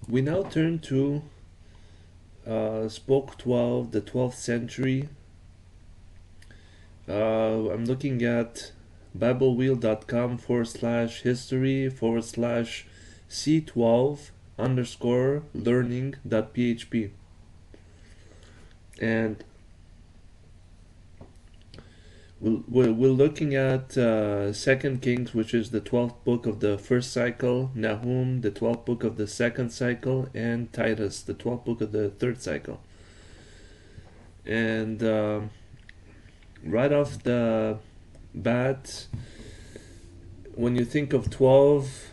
We now turn to Spoke 12, the 12th century. I'm looking at biblewheel.com/history/C12 underscore learning.php. And we're looking at 2nd Kings, which is the 12th book of the first cycle, Nahum, the 12th book of the second cycle, and Titus, the 12th book of the third cycle. And right off the bat, when you think of 12,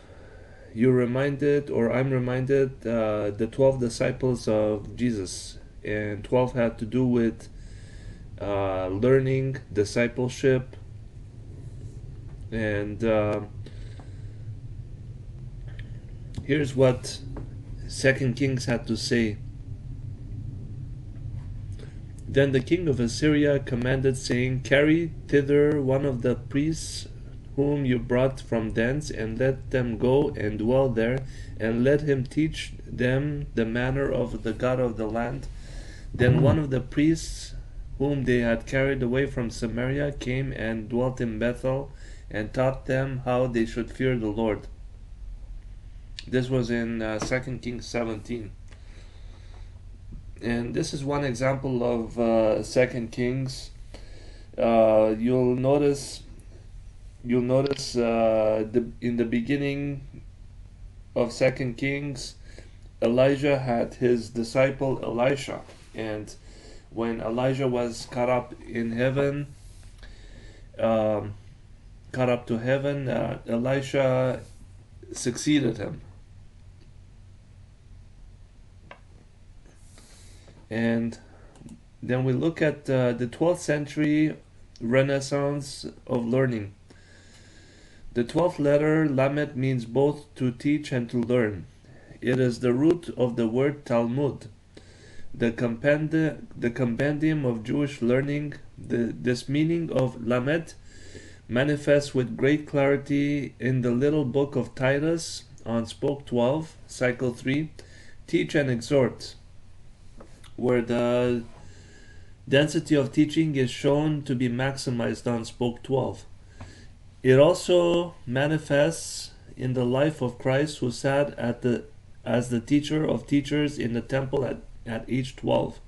you're reminded, or I'm reminded, the 12 disciples of Jesus. And 12 had to do with learning, discipleship, and here's what 2nd Kings had to say. Then the king of Assyria commanded, saying, Carry thither one of the priests whom you brought from thence, and let them go and dwell there, and let him teach them the manner of the God of the land. Then one of the priests whom they had carried away from Samaria came and dwelt in Bethel, and taught them how they should fear the Lord. This was in 2 Kings 17. And this is one example of 2 Kings. You'll notice in the beginning of 2 Kings, Elijah had his disciple Elisha, and when Elijah was caught up to heaven, Elisha succeeded him. And then we look at the 12th century renaissance of learning. The 12th letter, Lamed, means both to teach and to learn. It is the root of the word Talmud, the compendium of Jewish learning. This meaning of Lamed manifests with great clarity in the little book of Titus on Spoke 12, Cycle 3, Teach and Exhort, where the density of teaching is shown to be maximized on Spoke 12. It also manifests in the life of Christ, who sat as the teacher of teachers in the temple at age 12.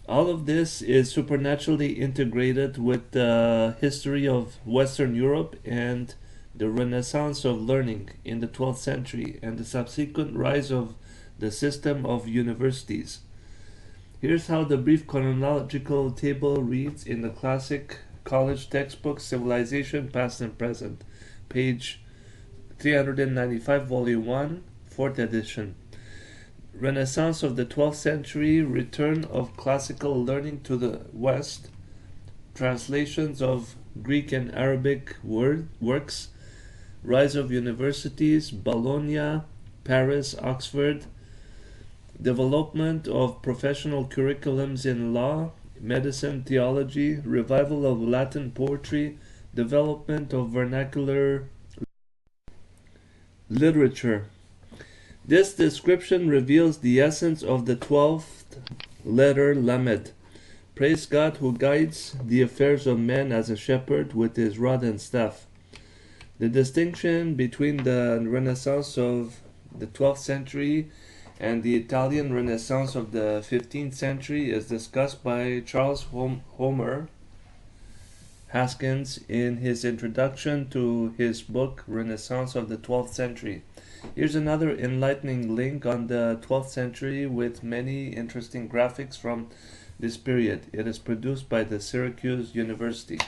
All of this is supernaturally integrated with the history of Western Europe and the renaissance of learning in the 12th century and the subsequent rise of the system of universities. Here's how the brief chronological table reads in the classic college textbook Civilization, Past and Present, page 395, volume 1, 4th edition. Renaissance of the 12th century, return of classical learning to the West, translations of Greek and Arabic works, rise of universities, Bologna, Paris, Oxford, development of professional curriculums in law, medicine, theology, revival of Latin poetry, development of vernacular literature. This description reveals the essence of the 12th letter, Lamed. Praise God who guides the affairs of men as a shepherd with his rod and staff. The distinction between the Renaissance of the 12th century and the Italian Renaissance of the 15th century is discussed by Charles Homer Haskins in his introduction to his book Renaissance of the 12th Century. Here's another enlightening link on the 12th century with many interesting graphics from this period. It is produced by the Syracuse University.